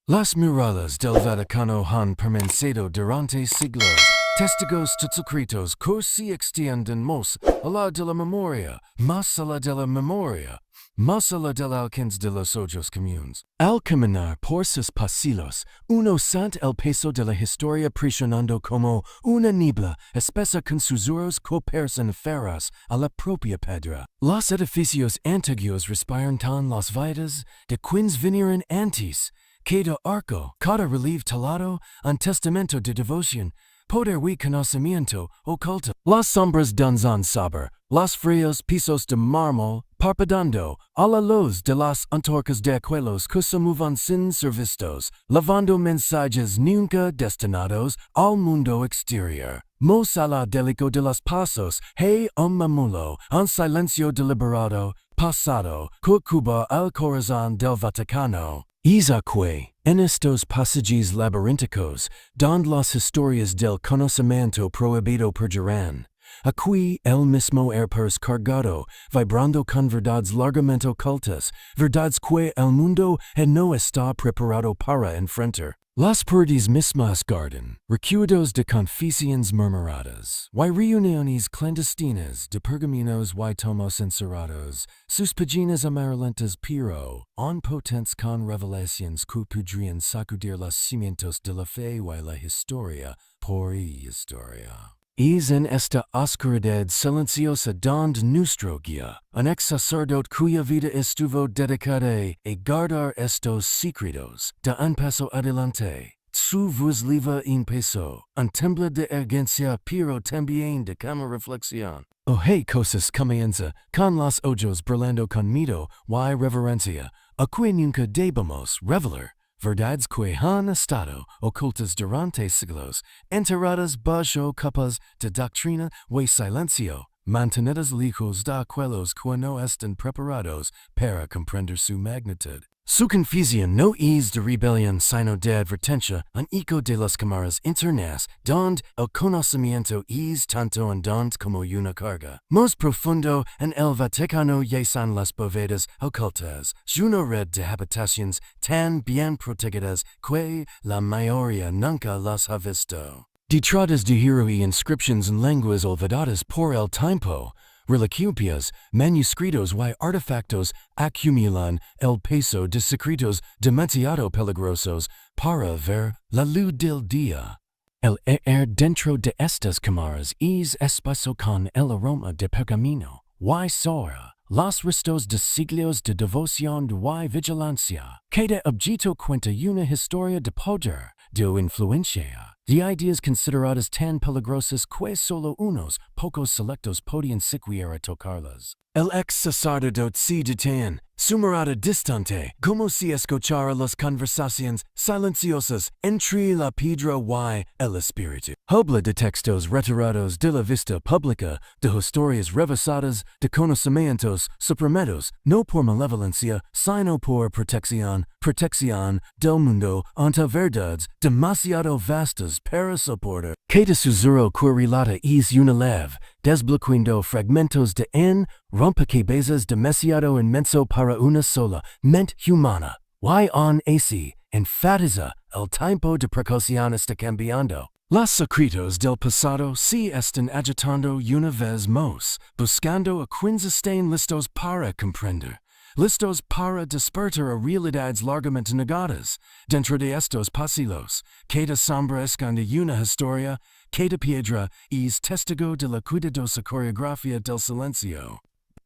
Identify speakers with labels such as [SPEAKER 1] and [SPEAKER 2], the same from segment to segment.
[SPEAKER 1] Las murallas del Vaticano han permanecido durante siglos. Testigos secretos que se extienden más allá de la memoria, más allá de la memoria, más allá del alcance de los ojos comunes. Al caminar por sus pasillos, uno siente el peso de la historia presionando como una niebla espesa con susurros que parecen feras a la propia piedra. Los edificios antiguos respiran tan las vidas de quienes vinieron antes. Cada arco, cada relieve talado, un testamento de devoción, poder y conocimiento oculto. Las sombras danzan saber, los fríos pisos de mármol, parpadeando a la luz de las antorchas de aquellos que se mueven sin ser vistos, lavando mensajes nunca destinados al mundo exterior. Mos a la delico de los pasos, hey un mamulo, un silencio deliberado, pasado, que cuba al corazón del Vaticano. Isaque, en estos pasillos laberínticos, donde las historias del conocimiento prohibido perduran. Aquí el mismo airpers cargado, vibrando con verdades largamente ocultas, verdades que el mundo no está preparado para enfrentar. Las paredes mismas guardan, recuerdos de confesiones murmuradas, y reuniones clandestinas de pergaminos y tomos encerrados, sus páginas amarillentas pero, en potentes con revelaciones que podrían sacudir los cimientos de la fe y la historia por historia. Es en esta oscuridad silenciosa donde nuestro guía, un ex sacerdote cuya vida estuvo dedicada a guardar estos secretos, de un paso adelante. Su voz liva empezó, un temblor de urgencia pero también de calma reflexión. Oh hey cosas comienza, con los ojos brillando con miedo y reverencia, a que nunca debemos revelar. Verdades que han estado ocultas durante siglos, enterradas bajo capas de doctrina y silencio, mantenidas lejos de aquellos que no están preparados para comprender su magnitud. Su confusión no es de rebelión sino de advertencia, un eco de las cámaras internas, donde el conocimiento es tanto andante como una carga. Más profundo en el Vaticano yacen las bóvedas ocultas, una red de habitaciones tan bien protegidas que la mayoría nunca las ha visto. Detrás de hierro y inscripciones en lenguas olvidadas por el tiempo, reliquias, manuscritos y artefactos acumulan el peso de secretos demasiado peligrosos para ver la luz del día. El aire dentro de estas cámaras es espeso con el aroma de pergamino y soja, los restos de siglos de devoción y vigilancia. Cada objeto cuenta una historia de poder, de influencia, de ideas consideradas tan peligrosas que solo unos pocos selectos podían siquiera tocarlas. El ex sacerdote se detiene, su mirada distante, como si escuchara las conversaciones silenciosas entre la piedra y el espíritu. Habla de textos retirados de la vista pública, de historias revisadas, de conocimientos supremados, no por malevolencia, sino por protección del mundo ante verdades demasiado vastas para soportar. Cada susurro que relata es una leve, desbloqueando fragmentos de en rompecabezas demasiado inmenso para una sola mente humana. Y aún así, enfatiza el tiempo de precaución está cambiando. Los secretos del pasado se están agitando una vez más, buscando a quienes estén listos para comprender. Listos para despertar a realidades largamente negadas. Dentro de estos pasillos, cada sombra esconde una historia, cada piedra es testigo de la cuidadosa coreografía del silencio.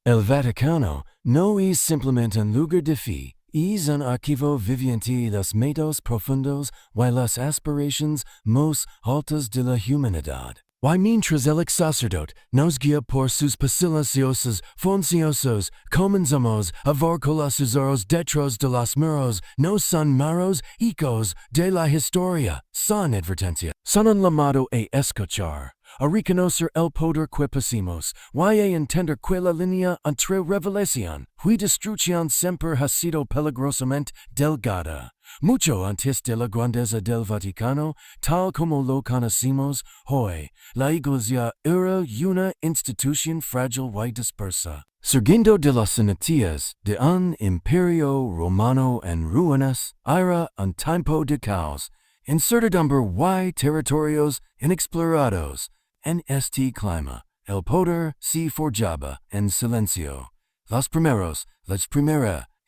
[SPEAKER 1] El Vaticano no es simplemente un lugar de fe, es un archivo viviente de los miedos profundos y las aspiraciones más altas de la humanidad. Y mientras el ex sacerdote nos guía por sus pasillos funcionosos, comenzamos a ver que los susurros detrás de los muros no son maros ecos de la historia, son advertencia. Son un llamado a escuchar, a reconocer el poder que poseemos, y a entender que la línea entre revelación y destrucción siempre ha sido peligrosamente delgada. Mucho antes de la grandeza del Vaticano, tal como lo conocimos hoy, la Iglesia era una institución frágil y dispersa. Surgiendo de las cenizas de un imperio romano en ruinas, era un tiempo de caos, incertidumbre y territorios inexplorados. En este clima, el poder se forjaba en silencio. Las primeras,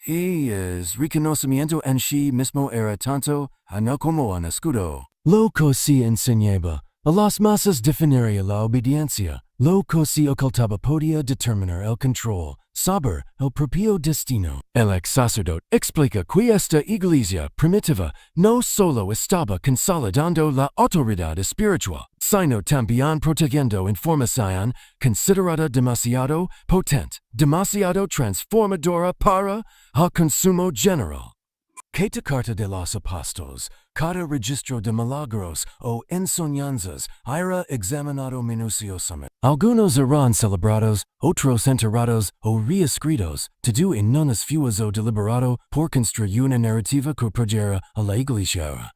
[SPEAKER 1] y el reconocimiento en sí mismo era tanto no como un escudo. Lo que se enseñaba a las masas definiría la obediencia. Lo que se ocultaba podía determinar el control, saber el propio destino. El ex sacerdote explica que esta iglesia primitiva no solo estaba consolidando la autoridad espiritual, sino también protegiendo información considerada demasiado potente, demasiado transformadora para el consumo general. Cada carta de los apóstoles, cada registro de milagros o enseñanzas era examinado minuciosamente. Algunos eran celebrados, otros enterrados o reescritos, todo en un esfuerzo deliberado por construir una narrativa que protegiera a la iglesia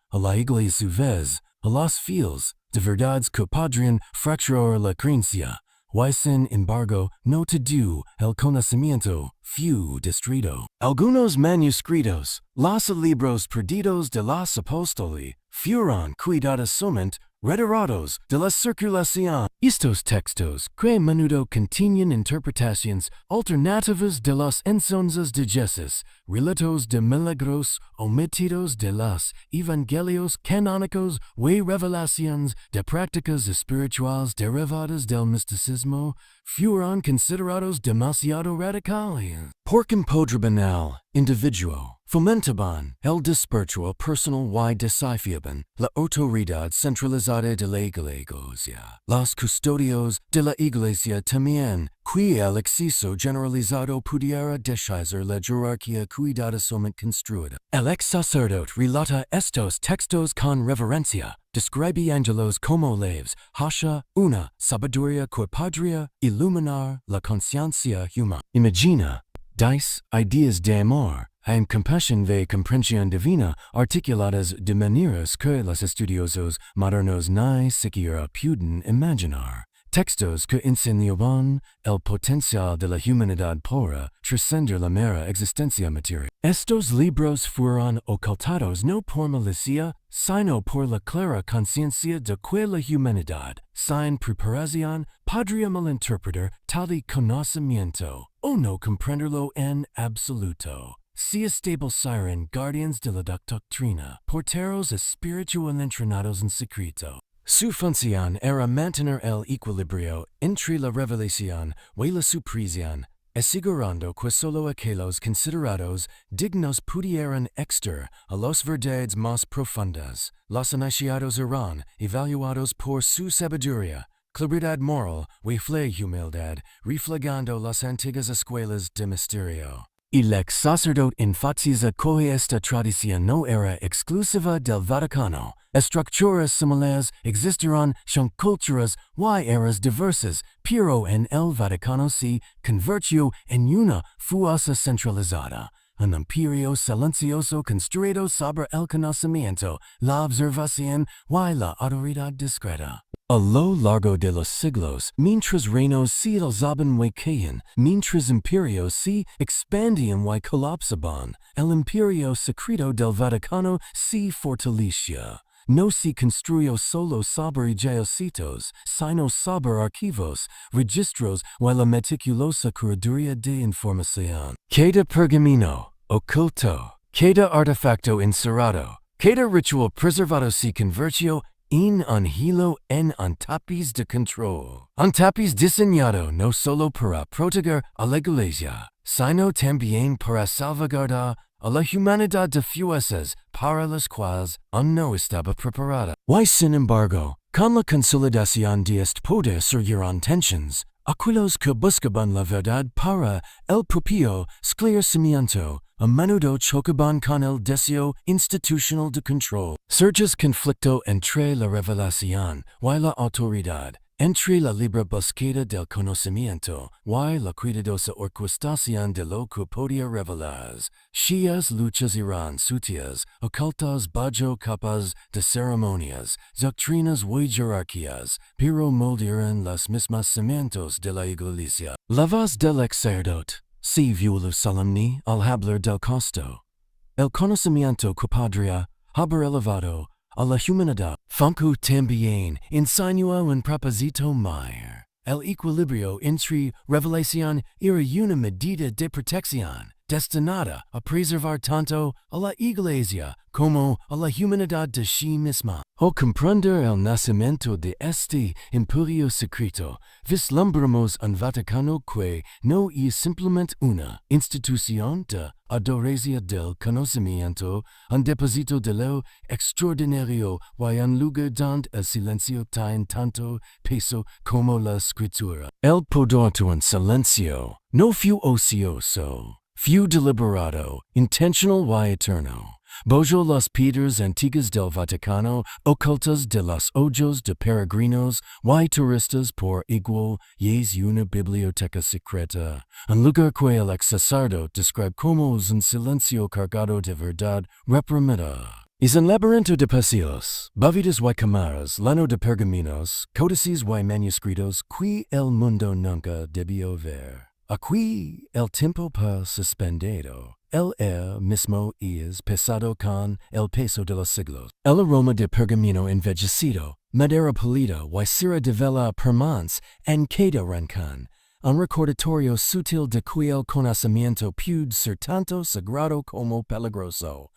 [SPEAKER 1] su vez, a los fieles, de verdades que podrían fracturar la creencia. Y sin embargo, no todo el conocimiento fue destruido. Algunos manuscritos, los libros perdidos de los apóstoles, fueron cuidadosamente retirados de la circulación. Estos textos, que a menudo contienen interpretaciones alternativas de las enseñanzas de Jesús, relatos de milagros omitidos de los evangelios canónicos y revelaciones de prácticas espirituales derivadas del misticismo, fueron considerados demasiado radicales. Porque podrían individuo fomentaban el despertar personal y desafiaban la autoridad centralizada de la iglesia. Los custodios de la iglesia también, que el exceso generalizado pudiera deshacer la jerarquía cuidadosamente construida. El ex sacerdote relata estos textos con reverencia, describiéndolos como leves, hacia una sabiduría que podría iluminar la conciencia humana. Imagina, 10 ideas de amor, en compasión de comprensión divina, articuladas de maneras que los estudiosos modernos ni siquiera pueden imaginar. Textos que enseñaban el potencial de la humanidad para trascender la mera existencia material. Estos libros fueron ocultados no por malicia, sino por la clara conciencia de que la humanidad, sin preparación, podría malinterpretar tal conocimiento, o no comprenderlo en absoluto. Si establecieron guardians de la doctrina, porteros espiritual entrenados en secreto. Su función era mantener el equilibrio entre la revelación y la supresión, asegurando que solo aquellos considerados dignos pudieran extraer a las verdades más profundas. Los iniciados eran evaluados por su sabiduría, claridad moral y humildad, reflejando las antiguas escuelas de misterio. El ex sacerdote enfatiza que esta tradición no era exclusiva del Vaticano. Estructuras similares existirán en culturas y eras diversas, pero en el Vaticano se convirtió en una fuerza centralizada. Un imperio silencioso construido sobre el conocimiento, la observación y la autoridad discreta. A lo largo de los siglos, mientras reinos se alzaban y caían, mientras imperios se expandían y colapsaban, el imperio secreto del Vaticano se fortalecía. No se construyó solo sobre yacimientos, sino sobre archivos, registros y la meticulosa curaduría de información. Cada pergamino, oculto, cada artefacto encerrado, cada ritual preservado se convirtió en un hilo en un tapiz de control. Un tapiz diseñado no solo para proteger a la iglesia, sino también para salvaguardar a la humanidad de fuerzas para las cuales aún no estaba preparada. Y sin embargo, con la consolidación de este poder surgieron tensiones. Aquellos que buscaban la verdad para el propio esclarecimiento a menudo chocaban con el deseo institucional de control. Surge conflicto entre la revelación y la autoridad. Entre la libra bosqueda del conocimiento y la cuidadosa orquestación de lo que podía revelarse, Shias luchas irán sutias, ocultas bajo capas de ceremonias, doctrinas y jerarquías, pero moldearán las mismas cimientos de la iglesia. La voz del sacerdote, si viulo solemne al hablar del costo. El conocimiento que podría haber elevado a la humanidad, Funko también insinua un propósito mayor. El equilibrio entre revelación y una medida de protección, destinada a preservar tanto a la Iglesia como a la humanidad de sí misma. O comprender el nacimiento de este imperio secreto, vislumbramos un Vaticano que no es simplemente una institución de adoración del conocimiento, un depósito de lo extraordinario y un lugar donde el silencio tiene tanto peso como la escritura. El poder de un silencio no fue ocioso, fue deliberado, intentional y eterno. Bojo las piedras antiguas del Vaticano, ocultas de los ojos de peregrinos y turistas por igual, y es una biblioteca secreta, un lugar que el ex sacerdote describe como un silencio cargado de verdad reprimida. Es un laberinto de pasillos, bóvedas y cámaras, lleno de pergaminos, códices y manuscritos que el mundo nunca debió ver. Aquí el tiempo per suspendido. El air mismo es pesado con el peso de los siglos. El aroma de pergamino envejecido, madera pulida y cera de vela permanece en cada rincón. Un recordatorio sutil de que el conocimiento puede ser tanto sagrado como peligroso.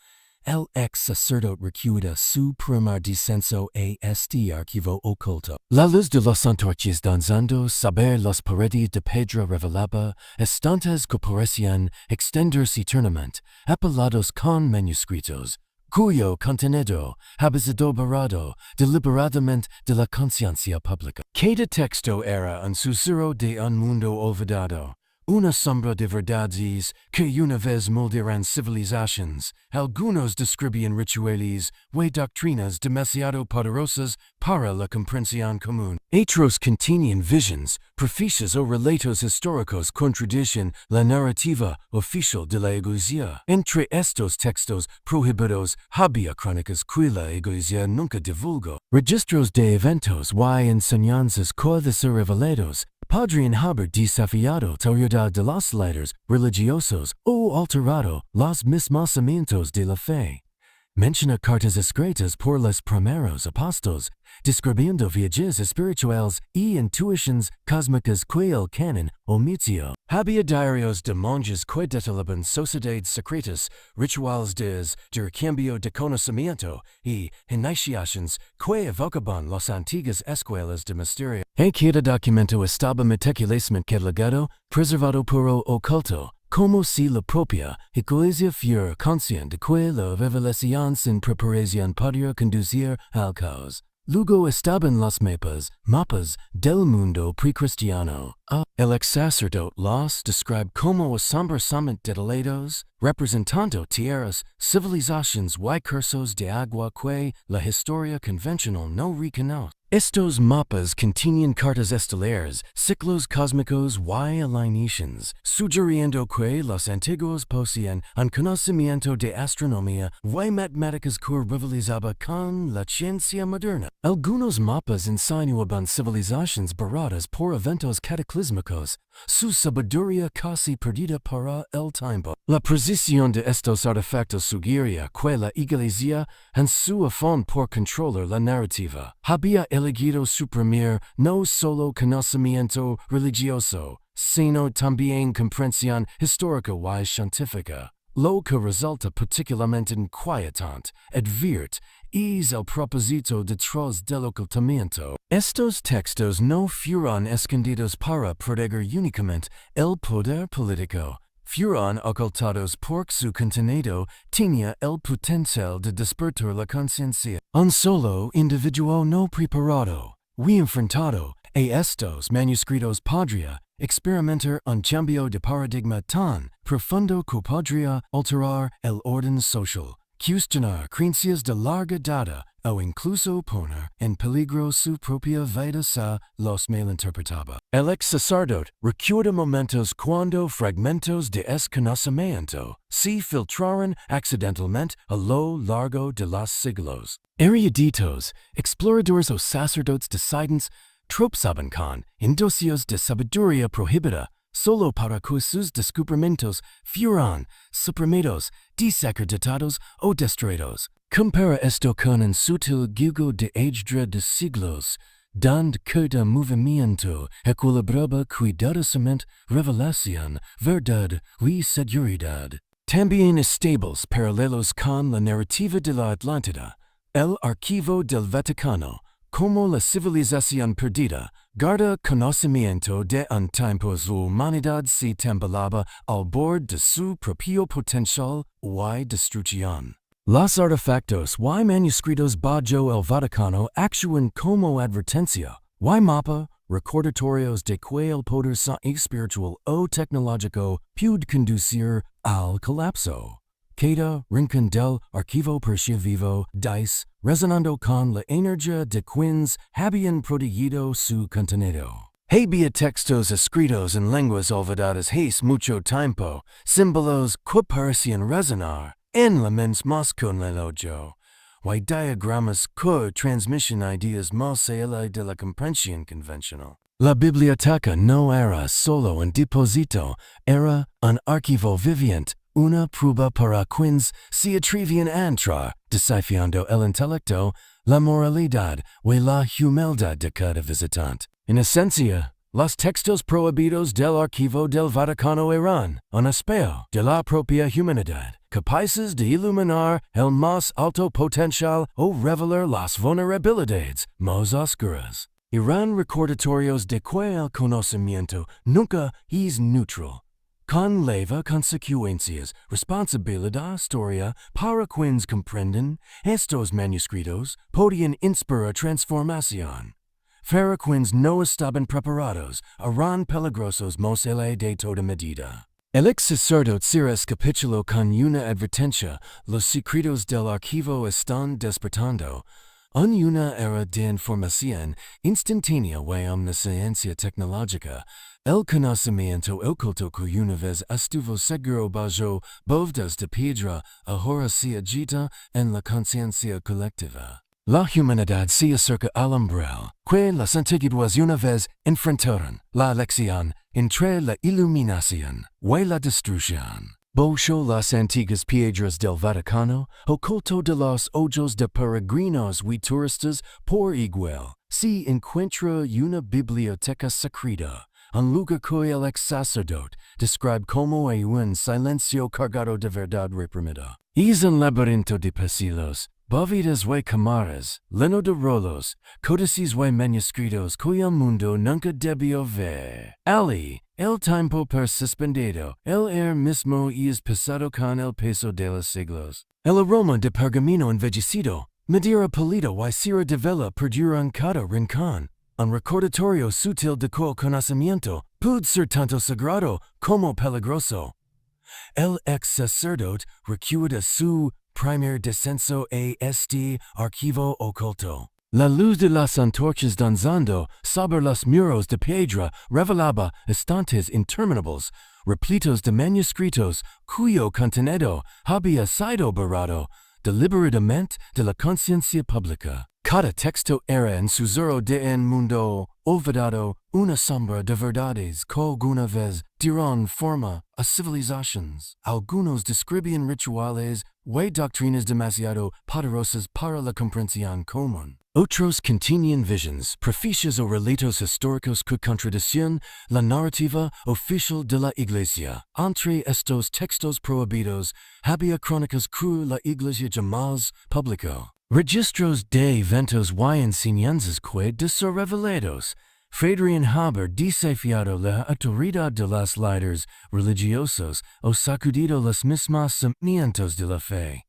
[SPEAKER 1] El ex sacerdote recuerda su primer descenso a este archivo oculto. La luz de los antorchas danzando sobre las paredes de piedra revelaba estantes que parecían extenderse eternamente, apelados con manuscritos, cuyo contenido había sido borrado deliberadamente de la conciencia pública. Cada texto era un susurro de un mundo olvidado. Una sombra de verdades que una vez moldearan civilizaciones, algunos describían rituales y doctrinas demasiado poderosas para la comprensión común. Otros contenían visions, profecías o relatos históricos contradicen la narrativa oficial de la Iglesia. Entre estos textos prohibidos había crónicas que la Iglesia nunca divulgó, registros de eventos y enseñanzas que ser revelados podrían haber desafiado la autoridad de los líderes religiosos o alterado los mismos cimientos de la fe. Menciona cartas escritas por los primeros apóstoles, describiendo viajes espirituales y intuiciones cósmicas que el canon omitió. Había diarios de monjes que detallaban sociedades secretas, rituales de intercambio de conocimiento y iniciaciones que evocaban las antiguas escuelas de misterio. Cada documento estaba meticulosamente catalogado, preservado por el oculto, como si la propia Iglesia fuera consciente de que la revelación sin preparación podría conducir al caos. Luego estaban los mapas del mundo precristiano. El ex sacerdote los describe como asombrosamente detallados, representando tierras, civilizaciones y cursos de agua que la historia convencional no reconoce. Estos mapas contenían cartas estelares, ciclos cósmicos y alineaciones, sugiriendo que los antiguos poseían un conocimiento de astronomía y matemáticas que rivalizaba con la ciencia moderna. Algunos mapas insinuaban civilizaciones borradas por eventos cataclísmicos, su sabiduría casi perdida para el tiempo. La precisión de estos artefactos sugería que la Iglesia, en su afán por controlar la narrativa, había elegido suprimir no solo conocimiento religioso, sino también comprensión histórica y científica. Lo que resulta particularmente inquietante, advierte, es el propósito detrás del ocultamiento. Estos textos no fueron escondidos para proteger únicamente el poder político. Fueron ocultados porque su contenido tenía el potencial de despertar la conciencia. Un solo individuo no preparado y enfrentado a estos manuscritos podría experimentar un cambio de paradigma tan profundo que podría alterar el orden social, Cuestionar creencias de larga data o incluso poner en peligro su propia vida si los malinterpretaba. El ex sacerdote recuerda momentos cuando fragmentos de conocimiento se filtraron accidentalmente a lo largo de los siglos. Eruditos, exploradores o sacerdotes decidentes tropezaban con indicios de sabiduría prohibida solo para que sus descubrimientos fueran suprimidos, desacreditados o destruidos. Compara esto con un sutil juego de ajedrez de siglos, donde cada movimiento equilibraba cuidadosamente revelación, verdad y seguridad. También estables paralelos con la narrativa de la Atlántida, el archivo del Vaticano, como la civilización perdida, guarda conocimiento de un tiempo su humanidad se temblaba al borde de su propio potencial y destrucción. Los artefactos y manuscritos bajo el Vaticano actúan como advertencia, y mapa, recordatorios de que el poder espiritual o tecnológico puede conducir al colapso. Cada rincón del archivo percibivo dice, resonando con la energía de quienes habían protegido su contenido. Había textos escritos en lenguas olvidadas hace mucho tiempo, símbolos que parecían resonar en la mente más con el ojo, y diagramas que transmiten ideas más allá de la comprensión convencional. La biblioteca no era solo un depósito, era un archivo viviente, una prueba para quienes se atrevían a entrar, desafiando el intelecto, la moralidad y la humildad de cada visitante. En esencia, los textos prohibidos del archivo del Vaticano eran un espejo de la propia humanidad, capaces de iluminar el más alto potencial o revelar las vulnerabilidades más oscuras. Eran recordatorios de que el conocimiento nunca es neutral. Conlleva consecuencias, responsabilidad historia para quienes comprenden, estos manuscritos podían inspirar transformación. Para quienes no estaban preparados, eran peligrosos más allá de toda medida. El ex sacerdote Cierres capituló con una advertencia, los secretos del archivo están despertando. Una era de información instantánea y omnisciencia tecnológica. El conocimiento oculto que una vez estuvo seguro bajo bóvedas de piedra ahora se agita en la conciencia colectiva. La humanidad se acerca al umbral que las antiguas una vez enfrentaron, la elección entre la iluminación y la destrucción. Bajo las antiguas piedras del Vaticano, oculto de los ojos de peregrinos y turistas por igual, se encuentra una biblioteca secreta, un lugar que el ex sacerdote describe como un silencio cargado de verdad reprimida. Es un laberinto de pasillos, bóvedas y cámaras, lleno de rolos, códices y manuscritos que el mundo nunca debió ver. Ali, el tiempo suspendido, el mismo es pasado con el peso de los siglos. El aroma de pergamino envejecido, madera pulida y cera de vela perdura en cada rincón. Un recordatorio sutil de que el conocimiento puede ser tanto sagrado como peligroso. El ex sacerdote recuerda su primer descenso a este archivo oculto. La luz de las antorchas danzando sobre los muros de piedra revelaba estantes interminables, repletos de manuscritos cuyo contenido había sido borrado deliberadamente de la conciencia pública. Cada texto era en susurro de un mundo olvidado, una sombra de verdades que alguna vez dieron forma a civilizaciones. Algunos describían rituales y doctrinas demasiado poderosas para la comprensión común. Otros contenían visions, profecías o relatos históricos que contradecían la narrativa oficial de la Iglesia. Entre estos textos prohibidos había crónicas que la Iglesia jamás publicó. Registros de eventos y enseñanzas que desorrevelados. Frederian Haber desafiado la autoridad de los líderes religiosos o sacudido los mismos cimientos de la fe.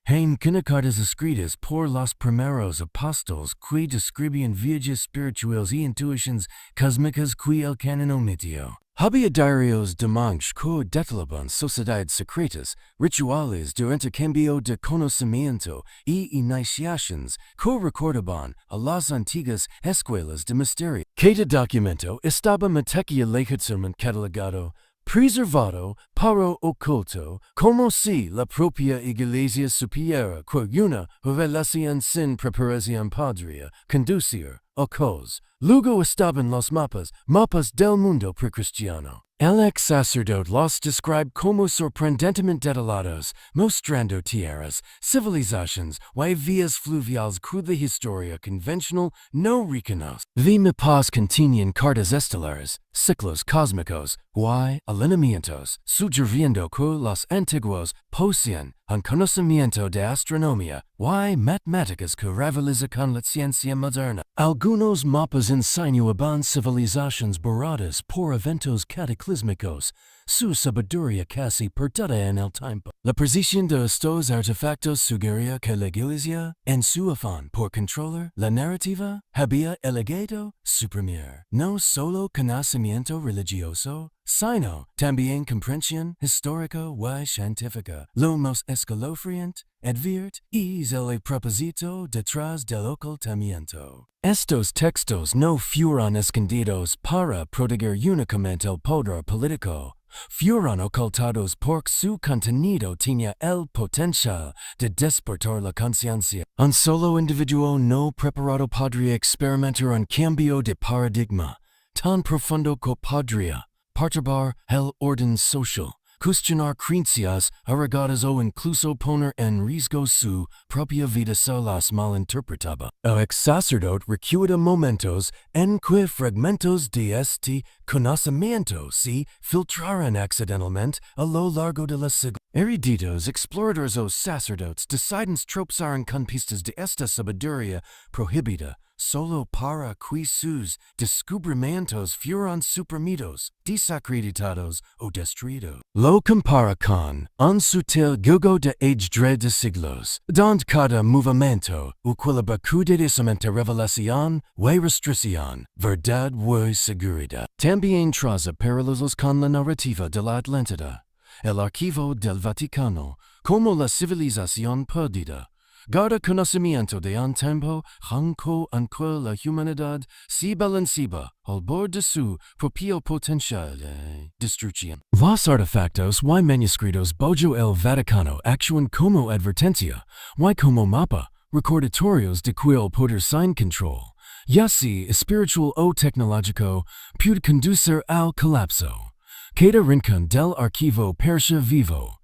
[SPEAKER 1] En cartas escritas por los primeros apóstoles que describían viajes espirituales y intuiciones cósmicas que el canon omitió. Había diarios de monjes que detelaban sociedades secretas, rituales de intercambio de conocimiento y iniciaciones que recordaban a las antiguas escuelas de misterio. Cada documento estaba meticulosamente catalogado, preservado para oculto, como si la propia iglesia supiera que una revelación sin preparación podría conducir a cosas. Luego estaban los mapas del mundo precristiano. El ex sacerdote los describe como sorprendentemente detallados, mostrando tierras, civilizaciones y vías fluviales que la historia convencional no reconoce. The mapas contenían cartas estelares, ciclos cósmicos y alineamientos, sugiriendo que los antiguos poseían un conocimiento de astronomía y matemáticas que rivaliza con la ciencia moderna. Algunos mapas insinuaban civilizaciones borradas por eventos cataclísmicos, su sabiduría casi perdida en el tiempo. La posición de estos artefactos sugería que la iglesia, en su afán por controlar la narrativa, había elegado suprimir no solo conocimiento religioso, sino también comprensión histórica y científica. Lo más escalofriante, advierte, es el propósito detrás del ocultamiento. Estos textos no fueron escondidos para proteger únicamente el poder político. Fueron ocultados porque su contenido tenía el potencial de despertar la conciencia. Un solo individuo no preparado podría experimentar un cambio de paradigma tan profundo que podría perturbar el orden social, cuestionar creencias arraigadas o incluso poner en riesgo su propia vida si las malinterpretaba. El ex sacerdote recuerda momentos en que fragmentos de este conocimiento se filtraron accidentalmente a lo largo de los siglos. Eruditos, exploradores o sacerdotes deciden tropezar con pistas de esta sabiduría prohibida solo para que sus descubrimientos fueran suprimidos, desacreditados o destruidos. Lo compara con un sutil juego de ajedrez de siglos, donde cada movimiento equilibra cuidadosamente revelación y restricción, verdad y seguridad. También traza paralelos con la narrativa de la Atlántida, el archivo del Vaticano, como la civilización perdida. Guarda conocimiento de un tiempo en que la humanidad se balanceaba al borde de su propio potencial de destrucción. Los artefactos y manuscritos bajo el Vaticano actúan como advertencia y como mapa, recordatorios de que el poder sin control, ya sea espiritual o tecnológico, puede conducir al colapso. Cada rincón del archivo perece vivo,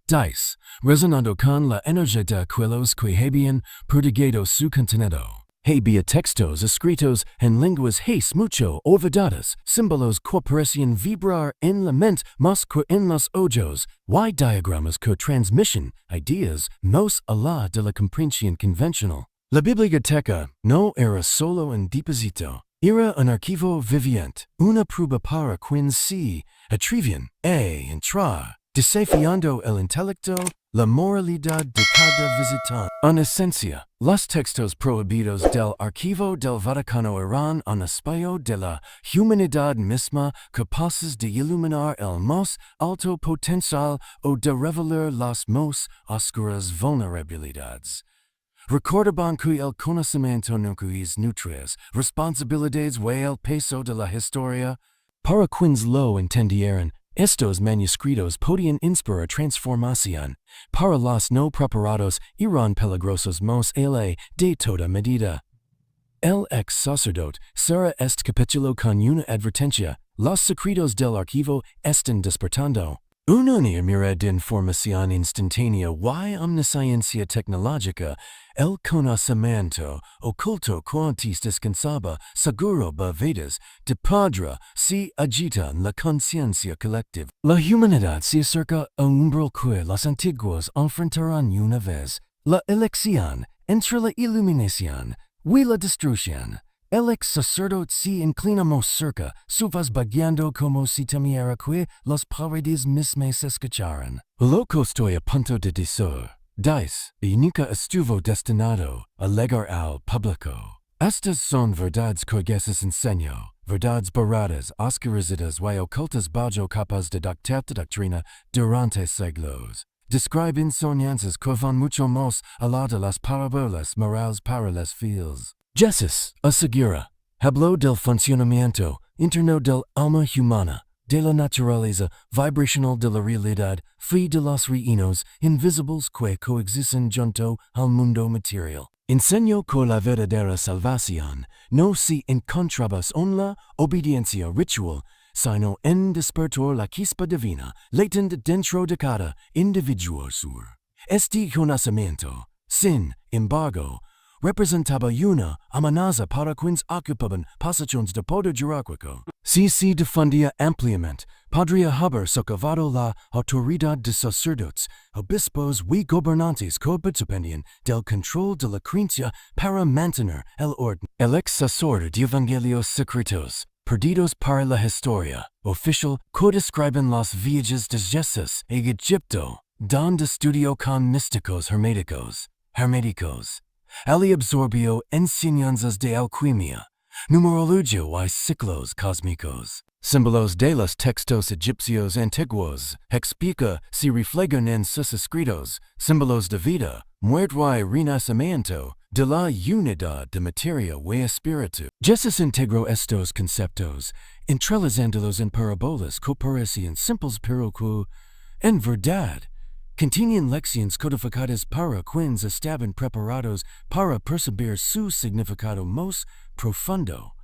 [SPEAKER 1] resonando con la energía de aquellos que habían prodigado su contenido. Había textos escritos en lenguas mucho olvidadas, símbolos que parecían vibrar en la mente más que en los ojos, y diagramas que transmiten ideas más allá de la comprensión convencional. La biblioteca no era solo un depósito. Era un archivo viviente, una prueba para quien se atrevían a entrar, desafiando el intelecto, la moralidad de cada visitante. En esencia, los textos prohibidos del archivo del Vaticano eran un espejo de la humanidad misma, capaces de iluminar el más alto potencial o de revelar las más oscuras vulnerabilidades. Recordaban que el conocimiento nunca es nuestras responsabilidades y el peso de la historia. Para quienes lo entendieran, estos manuscritos podían inspirar transformación. Para los no preparados, eran peligrosos más allá de toda medida. El ex sacerdote cerra este capítulo con una advertencia. Los secretos del archivo están despertando una mirada de información instantánea y omnisciencia tecnológica. El conocimiento oculto que antes descansaba seguro vedas de padra se agita en la conciencia colectiva. La humanidad se acerca a un umbral que los antiguos enfrentarán una vez. La elección entre la iluminación y la destrucción. El ex sacerdote se inclina más cerca, su voz vagueando como si temiera que las paredes mismas escucharan. Lo que estoy a punto de decir, y nunca estuvo destinado a llegar al público. Estas son verdades coigeses enseño, verdades borradas, oscurecidas y ocultas bajo capas de doctrina durante siglos. Describe enseñanzas que van mucho más allá de las parábolas morales para los fieles. Jesús asegura, habló del funcionamiento interno del alma humana, de la naturaleza vibracional de la realidad, fe de los reinos invisibles que coexisten junto al mundo material. Enseñó que la verdadera salvación no se encontraba en la obediencia ritual, sino en despertar la chispa divina latente dentro de cada individuo sur. Este conocimiento, sin embargo, representaba una amenaza para quienes ocupaban posiciones de poder jerárquico. Si se difundía ampliamente, podría haber socavado la autoridad de sacerdotes, obispos y gobernantes que dependían del control de la creencia para mantener el orden. El ex sacerdote de Evangelios Secretos, perdidos para la historia, oficial que describen los viajes de Jesús a Egipto, donde estudió con místicos herméticos. Ali absorbió enseñanzas de alquimia, numerología y ciclos cósmicos. Símbolos de los textos egipcios antiguos, explica si reflejan en sus escritos, símbolos de vida, muerte y renacimiento, de la unidad de materia y espíritu. Jesús integró estos conceptos, entrelazándolos en parábolas que parecían simples pero que, en verdad, contienen lecciones codificadas para quienes estaban preparados para percibir su significado más profundo.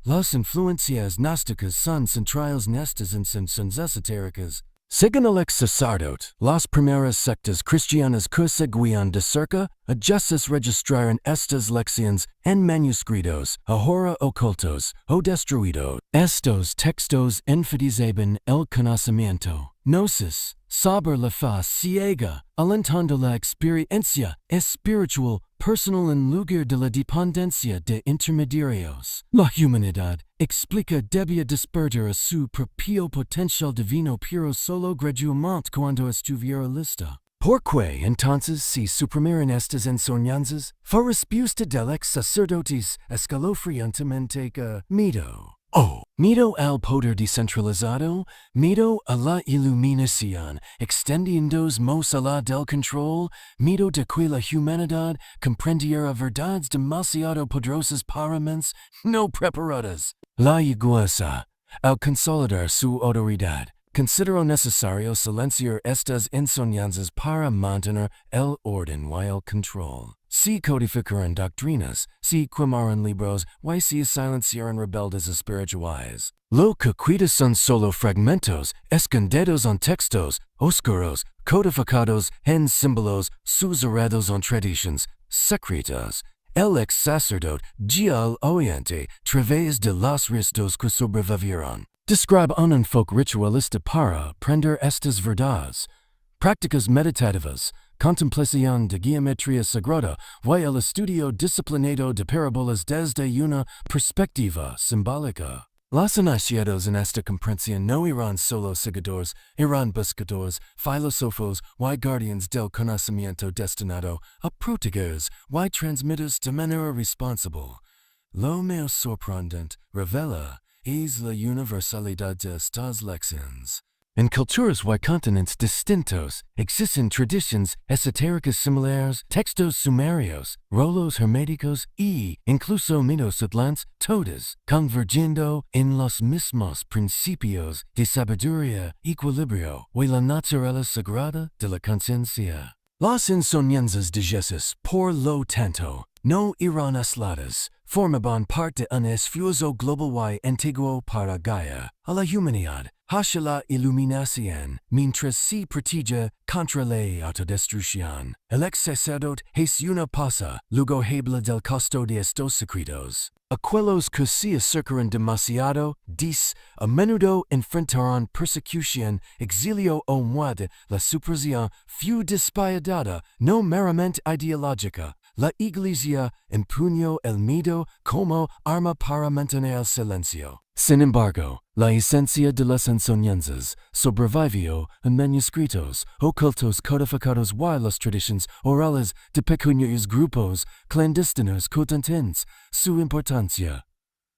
[SPEAKER 1] Las influencias gnósticas son centrales en estas enseñanzas esotéricas. Según el ex sacerdote, las primeras sectas cristianas que seguían de cerca a Jesús registraron estas lecciones en manuscritos, ahora ocultos o destruidos. Estos textos enfatizaban el conocimiento, gnosis, sobre la fe ciega, alentando la experiencia espiritual personal en lugar de la dependencia de intermediarios. La humanidad, explica, debía despertar a su propio potencial divino pero solo gradualmente cuando estuviera lista. ¿Por qué entonces se suprimieron estas enseñanzas? Fue respuesta del ex sacerdotes escalofriantemente miedo. Miedo al poder descentralizado, miedo a la iluminación, extendiéndose más allá del control, miedo de que la humanidad comprendiera verdades demasiado poderosas para mentes no preparadas. La Iglesia, al consolidar su autoridad, consideró necesario silenciar estas enseñanzas para mantener el orden y el control. Si codificaron doctrinas, si quemaron libros, y si silenciaron rebeldes espirituales. Lo que queda son solo fragmentos, escondidos en textos, oscuros, codificados en símbolos, susurrados en tradiciones secretas. El ex sacerdote guía al oyente través de los restos que sobrevivieron. Describe un enfoque ritualista para aprender estas verdades. Prácticas meditativas, contemplación de geometría sagrada y el estudio disciplinado de parábolas desde una perspectiva simbólica. Los iniciados en esta comprensión no eran solo seguidores, eran buscadores, filósofos y guardianes del conocimiento destinado a protegerlos y transmitirlos de manera responsable. Lo más sorprendente, revela, es la universalidad de estas lecciones. En culturas y continentes distintos existen tradiciones esotéricas similares, textos sumerios, rolos herméticos y incluso mitos atlantes, todas convergiendo en los mismos principios de sabiduría, equilibrio y la naturaleza sagrada de la conciencia. Las enseñanzas de Jesús, por lo tanto, no eran aisladas, formaban parte de un esfuerzo global y antiguo para guiar a la humanidad hacia la iluminación, mientras se protege contra la autodestrucción. El ex sacerdote es una pasa, luego habla del costo de estos secretos. Aquellos que se acercaron demasiado, dice, a menudo enfrentaron persecución, exilio o muerte. La supresión fue despiadada, no meramente ideológica, la Iglesia empuñó el miedo como arma para mantener el silencio. Sin embargo, la esencia de las enseñanzas sobrevivió en manuscritos ocultos codificados y las tradiciones orales de pequeños grupos clandestinos contentes su importancia.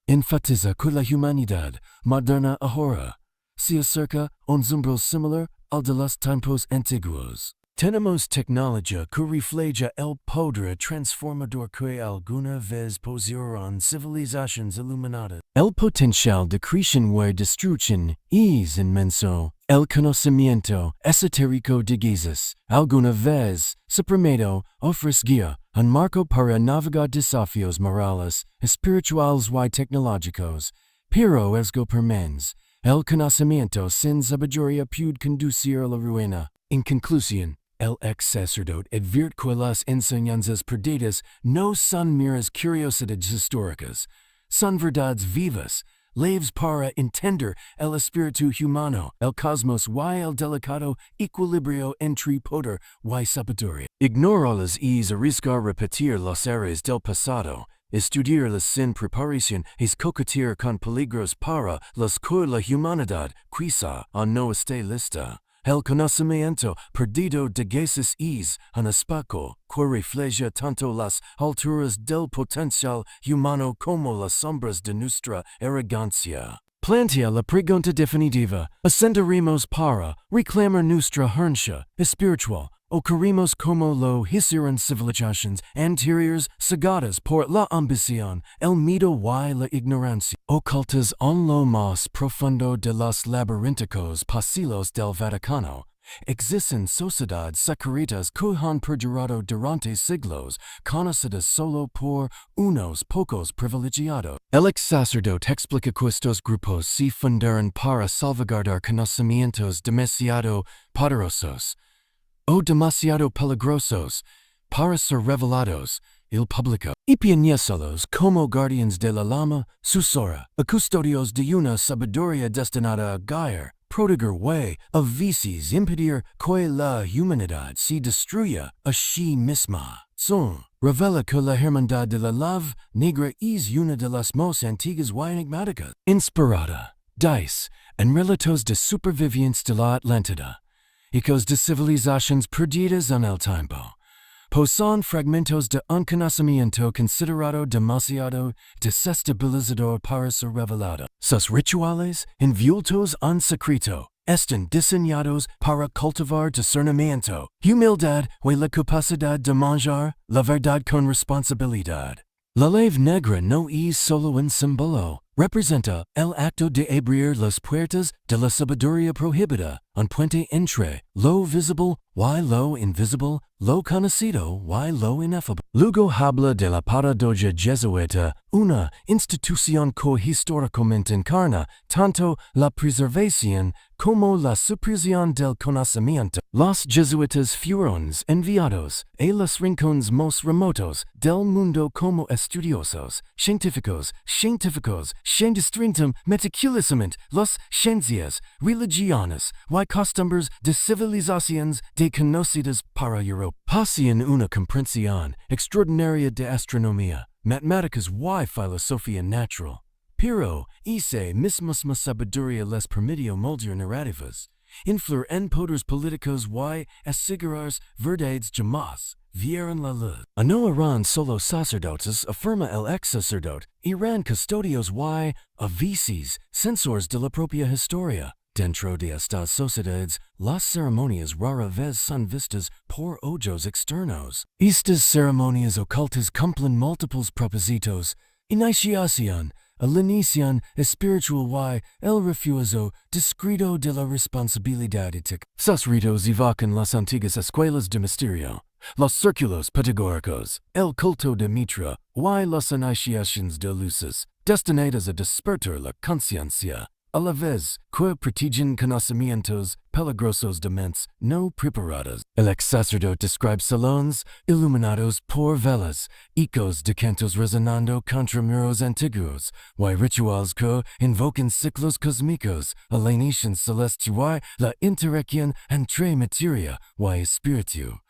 [SPEAKER 1] Enfatiza que la humanidad moderna ahora se acerca a un umbral similar al de los tiempos antiguos. Tenemos tecnología que refleja el poder transformador que alguna vez poseyeron civilizaciones iluminadas. El potencial de creación y destrucción es inmenso. El conocimiento esotérico de Jesus alguna vez suprimido ofrecía un marco para navegar desafíos morales, espirituales y tecnológicos, pero esgo permens. El conocimiento sin sabiduría puede conducir a la ruina. En conclusión, el ex sacerdote advierte que las enseñanzas perdidas no son meras curiosidades históricas, son verdades vivas, leves para entender el espíritu humano, el cosmos y el delicado equilibrio entre poder y sabiduría. Ignorarlas es arriesgar repetir los errores del pasado. Estudiarlas sin preparación es coquetear con peligros para los que la humanidad quizá no esté lista. El conocimiento perdido de Jesus es un espejo que refleja tanto las alturas del potencial humano como las sombras de nuestra arrogancia. Plantea la pregunta definitiva: ¿ascenderemos para reclamar nuestra herencia espiritual o queremos como lo hicieron civilizaciones anteriores cegadas por la ambición, el miedo y la ignorancia? Ocultas en lo más profundo de los laberínticos pasillos del Vaticano existen sociedades secretas que han perdurado durante siglos, conocidas solo por unos pocos privilegiados. El ex sacerdote explica que estos grupos se fundaron para salvaguardar conocimientos demasiado poderosos o demasiado peligrosos para ser revelados al público, y piénsalos como guardianes de la alma, susora, a custodios de una sabiduría destinada a guiar, proteger y, a veces, impedir que la humanidad se destruya a sí misma. Son, revela que la hermandad de la lava negra es una de las más antiguas y enigmáticas, inspirada, dice, en relatos de supervivientes de la Atlántida, ecos de civilizaciones perdidas en el tiempo. Poseen fragmentos de un conocimiento considerado demasiado desestabilizador para ser revelado. Sus rituales, envueltos en secreto, están diseñados para cultivar discernimiento, humildad y la capacidad de manejar la verdad con responsabilidad. La ley negra no es solo un símbolo, representa el acto de abrir las puertas de la sabiduría prohibida, un puente entre lo visible y lo invisible, lo conocido y lo inefable. Luego habla de la paradoja jesuita, una institución que históricamente encarna tanto la preservación como la supresión del conocimiento. Los jesuitas fueron enviados a los rincones más remotos del mundo como estudiosos, científicos, distintum meticulosamente las ciencias, religiones y costumbres de civilizaciones desconocidas para Europa. Poseían una comprensión extraordinaria de astronomía, matemáticas y filosofía natural. Pero esa misma sabiduría les permitió moldear narrativas, influir en poderes políticos y asegurar verdades jamás vieron la luz. No eran solo sacerdotes, afirma el ex sacerdote, eran custodios y, a veces, censores de la propia historia. Dentro de estas sociedades, las ceremonias rara vez son vistas por ojos externos. Estas ceremonias ocultas cumplen múltiples propósitos: iniciación, alineación espiritual y el refuerzo discreto de la responsabilidad ética. Sus ritos evocan las antiguas escuelas de misterio, los círculos pitagóricos, el culto de Mitra y las iniciaciones de luces, destinadas a despertar la conciencia, a la vez que protegen conocimientos peligrosos de mentes no preparadas. El ex sacerdote describe salones iluminados por velas, ecos de cantos resonando contra muros antiguos, y rituales que invocan ciclos cósmicos, alienaciones celestes y la interacción entre materia y espíritu.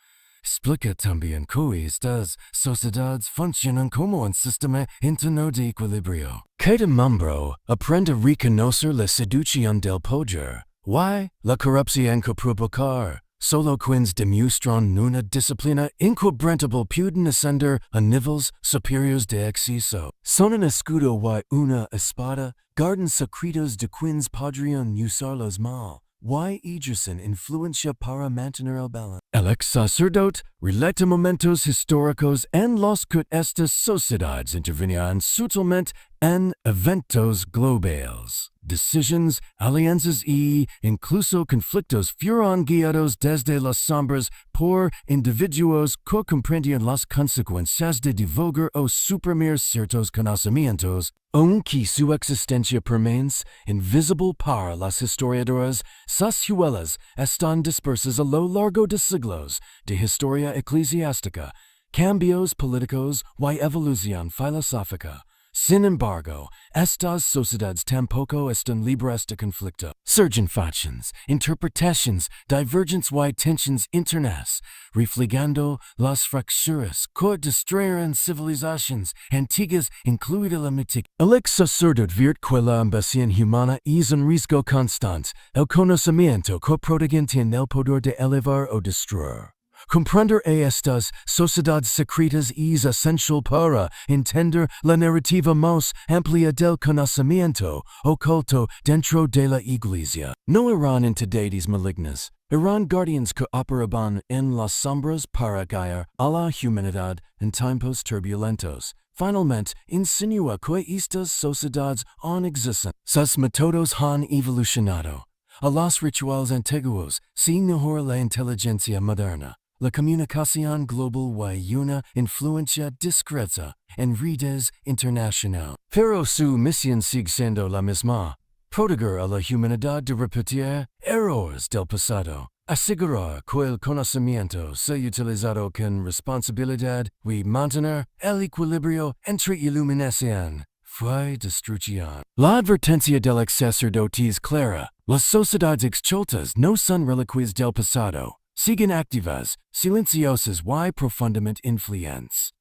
[SPEAKER 1] explica también cómo estas sociedades funcionan como un sistema interno de equilibrio. Cada miembro aprende a reconocer la seducción del poder. Why? La corrupción que provocar. Solo quienes demuestran una disciplina inquebrantable pueden ascender a niveles superiores de éxito. Son un escudo y una espada, guardan secretos de quienes podrían usarlos mal. Y ejercen influencia para mantener el balance. El ex sacerdote relata momentos históricos en los que estas sociedades intervenían sutilmente en eventos globales. Decisions, alianzas y incluso conflictos fueron guiados desde las sombras por individuos que comprendían las consecuencias de divulgar o suprimir ciertos conocimientos, aunque su existencia permanece invisible para las historiadoras. Sus huellas están dispersas a lo largo de siglos de historia eclesiástica, cambios políticos y evolución filosófica. Sin embargo, estas sociedades tampoco están libres de conflicto. Surgen factions, interpretations, divergence y tensions internas, reflejando las fracturas que destruyeron civilizaciones antiguas, incluida la mítica. El ex sacerdote virt que la ambición humana es un riesgo constante, el conocimiento que protegen tiene el poder de elevar o destruir. Comprender a estas sociedades secretas es esencial para entender la narrativa más amplia del conocimiento oculto dentro de la Iglesia. No eran entidades malignas, eran guardianes que operaban en las sombras para guiar a la humanidad en tiempos turbulentos. Finalmente, insinúa que estas sociedades aún existen. Sus métodos han evolucionado. A los rituales antiguos se mejora la inteligencia moderna. La comunicación global y una influencia discreta en redes internacionales. Pero su misión sigue siendo la misma: proteger a la humanidad de repetir errores del pasado, asegurar que el conocimiento sea utilizado con responsabilidad y mantener el equilibrio entre iluminación y destrucción. La advertencia del ex sacerdote es clara: las sociedades excultas no son reliquias del pasado. Siguen activas, silenciosas y profundamente influentes.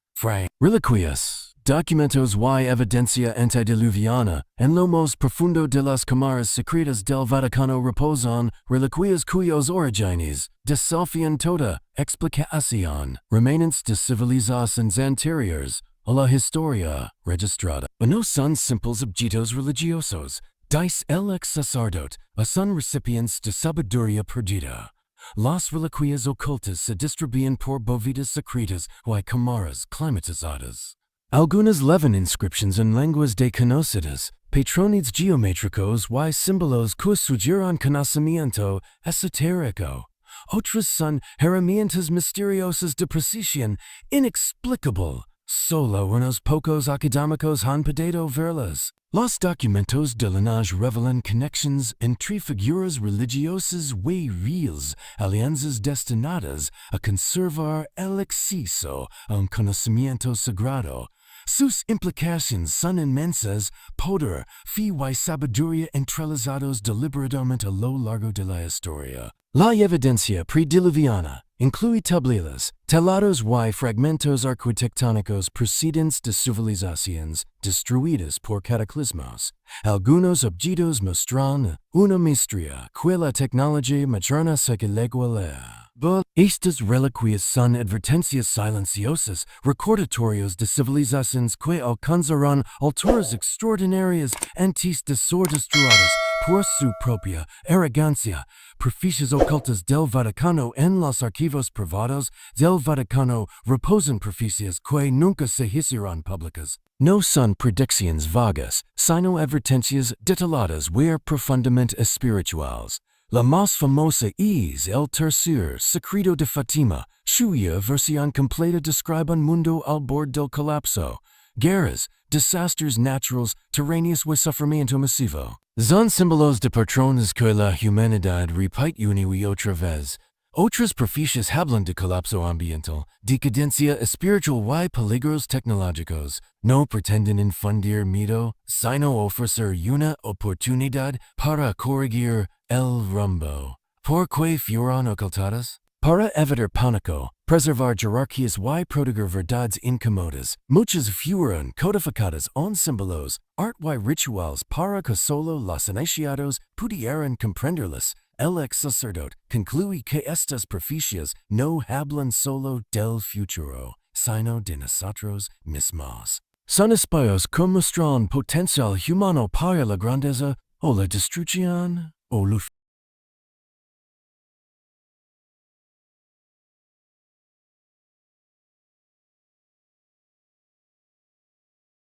[SPEAKER 1] Reliquias, documentos y evidencia antediluviana, en lo más profundo de las cámaras secretas del Vaticano reposan reliquias cuyos orígenes desafian toda explicación, remanentes de civilizaciones anteriores a la historia registrada. No son simples objetos religiosos, dice el ex sacerdote, son recipientes de sabiduría perdida. Las reliquias ocultas se distribuyen por bóvedas secretas y cámaras climatizadas. Algunas llevan inscripciones en lenguas desconocidas, patrones geométricos y símbolos que sugieren conocimiento esotérico. Otras son herramientas misteriosas de precisión inexplicable. Solo unos pocos académicos han podido verlas. Los documentos de linaje revelan conexiones entre figuras religiosas y reales, alianzas destinadas a conservar el acceso a un conocimiento sagrado. Sus implicaciones son inmensas: poder, fe y sabiduría entrelazados deliberadamente a lo largo de la historia. La evidencia prediluviana incluye tablelas, telados y fragmentos arquitectónicos procedentes de civilizaciones destruidas por cataclismos. Algunos objetos muestran una maestría que la tecnología moderna se iguala. Estas reliquias son advertencias silenciosas, recordatorios de civilizaciones que alcanzarán alturas extraordinarias antes de ser destruidas por su propia arrogancia. Proficias ocultas del Vaticano. En los archivos privados del Vaticano reposan proficias que nunca se hicieron públicas. No son predicciones vagas, sino advertencias detalladas y profundamente espirituales. La más famosa es el tercer secreto de Fátima, cuya versión completa describe un mundo al borde del colapso. Guerras, desastres naturales, terrenos y sufrimiento masivo. Son símbolos de patrones que la humanidad repite una y otra vez. Otras profecias hablan de colapso ambiental, decadencia espiritual y peligros tecnológicos. No pretenden infundir miedo, sino ofrecer una oportunidad para corregir el rumbo. ¿Por qué fueron ocultadas? Para evitar pánico, preservar jerarquias y proteger verdades incómodas, muchas fueron codificadas en símbolos, art y rituales para que solo los iniciados pudieran comprenderlas. El ex sacerdote concluye que estas profecías no hablan solo del futuro, sino de nosotros mismos. Son espejos que muestran potencial humano para la grandeza o la destrucción o luz.